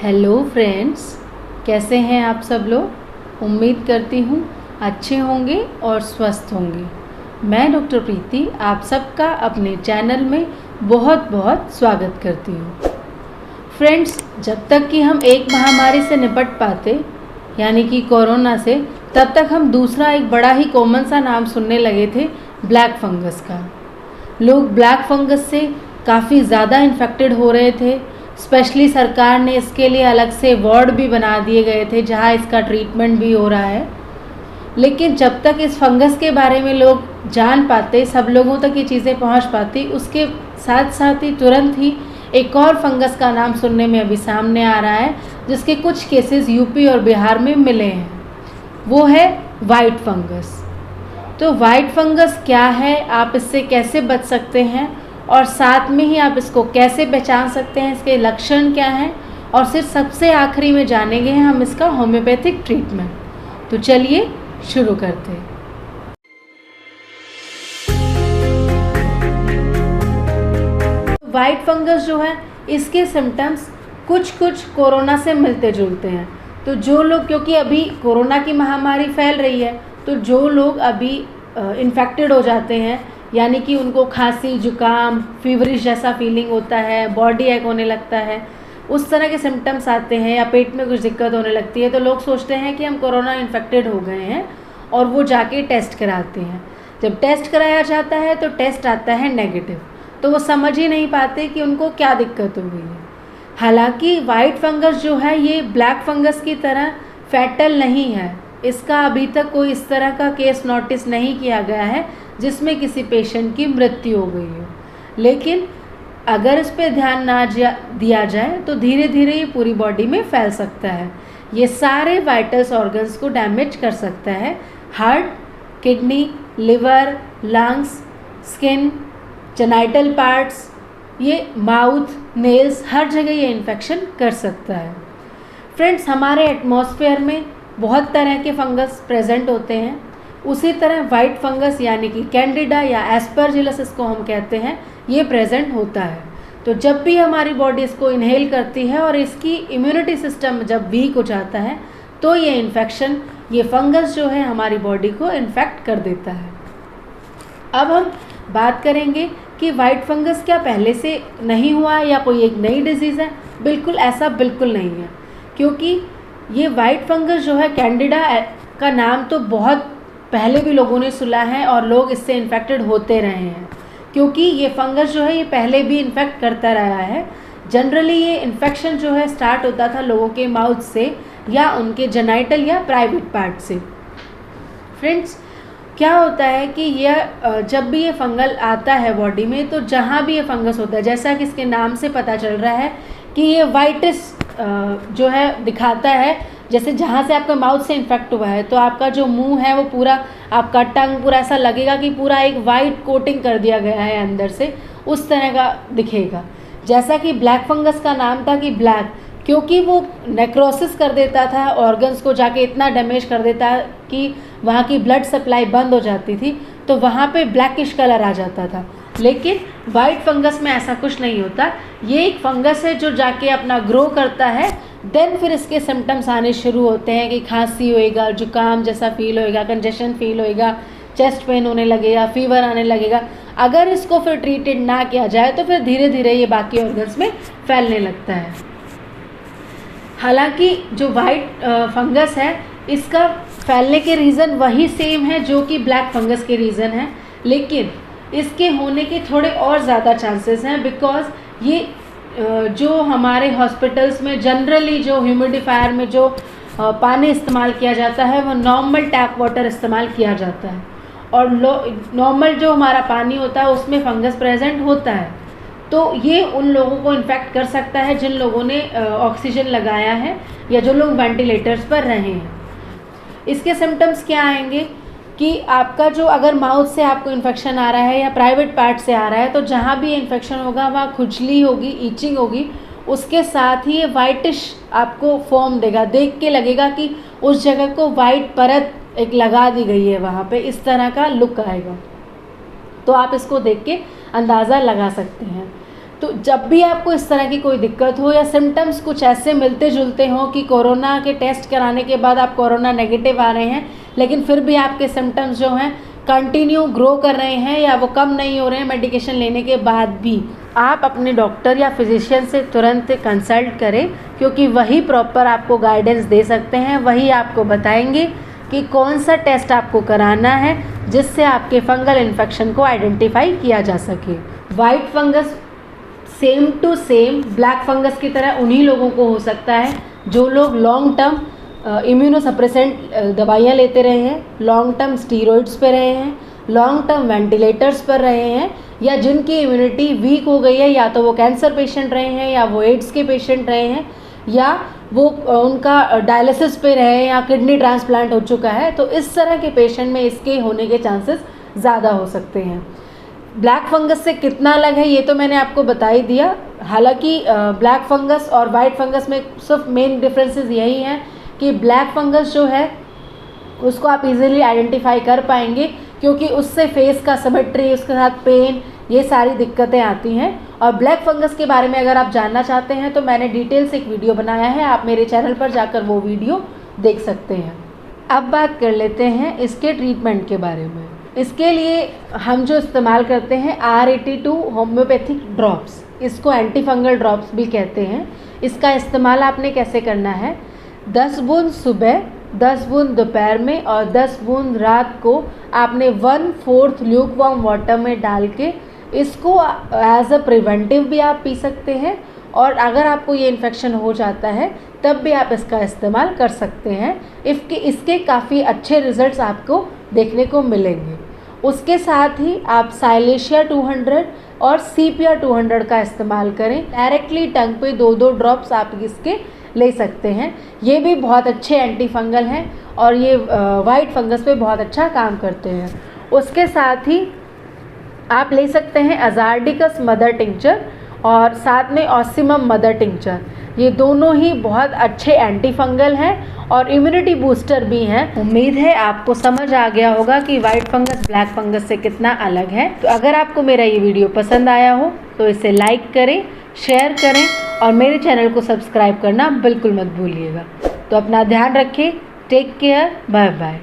Hello friends, कैसे हैं आप सब लोग। उम्मीद करती हूँ अच्छे होंगे और स्वस्थ होंगे। मैं डॉक्टर प्रीति आप सबका अपने चैनल में बहुत बहुत स्वागत करती हूँ। फ्रेंड्स, जब तक कि हम एक महामारी से निपट पाते यानी कि कोरोना से, तब तक हम दूसरा एक बड़ा ही कॉमन सा नाम सुनने लगे थे, ब्लैक फंगस का। लोग ब्लैक फंगस से काफ़ी ज़्यादा इन्फेक्टेड हो रहे थे। स्पेशली सरकार ने इसके लिए अलग से वार्ड भी बना दिए गए थे जहां इसका ट्रीटमेंट भी हो रहा है। लेकिन जब तक इस फंगस के बारे में लोग जान पाते, सब लोगों तक ये चीज़ें पहुंच पाती, उसके साथ साथ ही तुरंत ही एक और फंगस का नाम सुनने में अभी सामने आ रहा है, जिसके कुछ केसेस यूपी और बिहार में मिले हैं। वो है वाइट फंगस। तो वाइट फंगस क्या है, आप इससे कैसे बच सकते हैं, और साथ में ही आप इसको कैसे पहचान सकते हैं, इसके लक्षण क्या हैं, और फिर सबसे आखिरी में जानेंगे हम इसका होम्योपैथिक ट्रीटमेंट। तो चलिए शुरू करते हैं। वाइट फंगस जो है, इसके सिम्टम्स कुछ कोरोना से मिलते जुलते हैं। तो जो लोग, क्योंकि अभी कोरोना की महामारी फैल रही है, तो जो लोग अभी इन्फेक्टेड हो जाते हैं, यानी कि उनको खांसी, जुकाम, फीवरिश जैसा फीलिंग होता है, बॉडी एक होने लगता है, उस तरह के सिम्टम्स आते हैं, या पेट में कुछ दिक्कत होने लगती है, तो लोग सोचते हैं कि हम कोरोना इन्फेक्टेड हो गए हैं और वो जाके टेस्ट कराते हैं। जब टेस्ट कराया जाता है तो टेस्ट आता है नेगेटिव, तो वो समझ ही नहीं पाते कि उनको क्या दिक्कत हो गई है। हालांकि वाइट फंगस जो है, ये ब्लैक फंगस की तरह फैटल नहीं है। इसका अभी तक कोई इस तरह का केस नोटिस नहीं किया गया है जिसमें किसी पेशेंट की मृत्यु हो गई हो। लेकिन अगर इस पर ध्यान ना दिया जाए तो धीरे धीरे ये पूरी बॉडी में फैल सकता है। ये सारे वाइटल्स ऑर्गन्स को डैमेज कर सकता है। Heart, kidney, liver, lungs, skin, genital parts, ये माउथ, नेल्स, हर जगह ये इन्फेक्शन कर सकता है। फ्रेंड्स, हमारे एटमॉस्फेयर में बहुत तरह के फंगस प्रेजेंट होते हैं। उसी तरह वाइट फंगस यानी कि कैंडिडा या एस्परजिलस इसको हम कहते हैं, ये प्रेजेंट होता है। तो जब भी हमारी बॉडी इसको इनहेल करती है और इसकी इम्यूनिटी सिस्टम जब वीक हो जाता है, तो ये इन्फेक्शन, ये फंगस जो है हमारी बॉडी को इन्फेक्ट कर देता है। अब हम बात करेंगे कि वाइट फंगस क्या पहले से नहीं हुआ या कोई एक नई डिजीज़ है। बिल्कुल ऐसा बिल्कुल नहीं है, क्योंकि ये वाइट फंगस जो है, कैंडिडा का नाम तो बहुत पहले भी लोगों ने सुना है और लोग इससे इन्फेक्टेड होते रहे हैं, क्योंकि ये फंगस जो है ये पहले भी इन्फेक्ट करता रहा है। जनरली ये इन्फेक्शन जो है स्टार्ट होता था लोगों के माउथ से या उनके जेनाइटल या प्राइवेट पार्ट से। फ्रेंड्स, क्या होता है कि यह जब भी ये फंगल आता है बॉडी में, तो जहाँ भी ये फंगस होता है, जैसा कि इसके नाम से पता चल रहा है कि ये वाइटिस जो है दिखाता है, जैसे जहाँ से आपका माउथ से इन्फेक्ट हुआ है तो आपका जो मुंह है वो पूरा, आपका टंग पूरा ऐसा लगेगा कि पूरा एक वाइट कोटिंग कर दिया गया है अंदर से, उस तरह का दिखेगा। जैसा कि ब्लैक फंगस का नाम था कि ब्लैक, क्योंकि वो नेक्रोसिस कर देता था, ऑर्गन्स को जाके इतना डैमेज कर देता कि वहाँ की ब्लड सप्लाई बंद हो जाती थी, तो वहाँ पे ब्लैकिश कलर आ जाता था। लेकिन वाइट फंगस में ऐसा कुछ नहीं होता। ये एक फंगस है जो जाके अपना ग्रो करता है, देन फिर इसके सिम्टम्स आने शुरू होते हैं कि खांसी होएगा, जुकाम जैसा फील होएगा, कंजेशन फील होएगा, चेस्ट पेन होने लगेगा, फीवर आने लगेगा। अगर इसको फिर ट्रीटेड ना किया जाए तो फिर धीरे धीरे ये बाकी ऑर्गन्स में फैलने लगता है। हालांकि जो वाइट फंगस है, इसका फैलने के रीज़न वही सेम है जो कि ब्लैक फंगस के रीज़न है, लेकिन इसके होने के थोड़े और ज़्यादा चांसेस हैं, बिकॉज ये जो हमारे हॉस्पिटल्स में जनरली जो ह्यूमिडिफायर में जो पानी इस्तेमाल किया जाता है, वो नॉर्मल टैप वाटर इस्तेमाल किया जाता है, और नॉर्मल जो हमारा पानी होता है उसमें फंगस प्रेजेंट होता है। तो ये उन लोगों को इन्फेक्ट कर सकता है जिन लोगों ने ऑक्सीजन लगाया है या जो लोग वेंटिलेटर्स पर रहे हैं। इसके सिम्टम्स क्या आएंगे कि आपका जो, अगर माउथ से आपको इन्फेक्शन आ रहा है या प्राइवेट पार्ट से आ रहा है, तो जहाँ भी इन्फेक्शन होगा वहाँ खुजली होगी, ईचिंग होगी, उसके साथ ही ये वाइटिश आपको फॉर्म देगा। देख के लगेगा कि उस जगह को वाइट परत एक लगा दी गई है वहाँ पे, इस तरह का लुक आएगा। तो आप इसको देख के अंदाज़ा लगा सकते हैं। तो जब भी आपको इस तरह की कोई दिक्कत हो या सिम्टम्स कुछ ऐसे मिलते जुलते हों कि कोरोना के टेस्ट कराने के बाद आप कोरोना नेगेटिव आ रहे हैं, लेकिन फिर भी आपके सिम्टम्स जो हैं कंटिन्यू ग्रो कर रहे हैं या वो कम नहीं हो रहे हैं मेडिकेशन लेने के बाद भी, आप अपने डॉक्टर या फिजिशियन से तुरंत कंसल्ट करें, क्योंकि वही प्रॉपर आपको गाइडेंस दे सकते हैं, वही आपको बताएंगे कि कौन सा टेस्ट आपको कराना है जिससे आपके फंगल इन्फेक्शन को आइडेंटिफाई किया जा सके। White fungus same to same black fungus की तरह उन्हीं लोगों को हो सकता है जो लोग लॉन्ग टर्म इम्यूनोसप्रेसेंट दवाइयाँ लेते रहे हैं, लॉन्ग टर्म स्टीरॉइड्स पे रहे हैं, लॉन्ग टर्म वेंटिलेटर्स पर रहे हैं, या जिनकी इम्यूनिटी वीक हो गई है, या तो वो कैंसर पेशेंट रहे हैं या वो एड्स के पेशेंट रहे हैं या वो उनका डायलिसिस पे रहे या किडनी ट्रांसप्लांट हो चुका है। तो इस तरह के पेशेंट में इसके होने के चांसेस ज़्यादा हो सकते हैं। ब्लैक फंगस से कितना अलग है ये तो मैंने आपको बता ही दिया। हालांकि ब्लैक फंगस और वाइट फंगस में सिर्फ मेन डिफरेंसेस यही हैं कि ब्लैक फंगस जो है उसको आप इजीली आइडेंटिफाई कर पाएंगे, क्योंकि उससे फेस का सिमेट्री, उसके साथ पेन, ये सारी दिक्कतें आती हैं। और ब्लैक फंगस के बारे में अगर आप जानना चाहते हैं तो मैंने डिटेल से एक वीडियो बनाया है, आप मेरे चैनल पर जाकर वो वीडियो देख सकते हैं। अब बात कर लेते हैं इसके ट्रीटमेंट के बारे में। इसके लिए हम जो इस्तेमाल करते हैं R82 होम्योपैथिक ड्रॉप्स, इसको एंटी फंगल ड्रॉप्स भी कहते हैं। इसका इस्तेमाल आपने कैसे करना है, 10 बूंद सुबह, 10 बूंद दोपहर में और 10 बूंद रात को आपने 1/4 ल्यूक वार्म वाटर में डाल के इसको एज अ प्रिवेंटिव भी आप पी सकते हैं, और अगर आपको ये इन्फेक्शन हो जाता है तब भी आप इसका इस्तेमाल कर सकते हैं। इसके काफ़ी अच्छे रिजल्ट्स आपको देखने को मिलेंगे। उसके साथ ही आप साइलेशिया 200 और सीपिया 200 का इस्तेमाल करें। डायरेक्टली टंग पे 2-2 ड्रॉप्स आप इसके ले सकते हैं। ये भी बहुत अच्छे एंटी फंगल हैं और ये वाइट फंगस पे बहुत अच्छा काम करते हैं। उसके साथ ही आप ले सकते हैं अजार्डिकस मदर टिंचर और साथ में ऑसिमम मदर टिंचर। ये दोनों ही बहुत अच्छे एंटी फंगल हैं और इम्यूनिटी बूस्टर भी हैं। उम्मीद है आपको समझ आ गया होगा कि वाइट फंगस ब्लैक फंगस से कितना अलग है। तो अगर आपको मेरा ये वीडियो पसंद आया हो तो इसे लाइक करें, शेयर करें और मेरे चैनल को सब्सक्राइब करना बिल्कुल मत भूलिएगा। तो अपना ध्यान रखें। Take care, bye bye.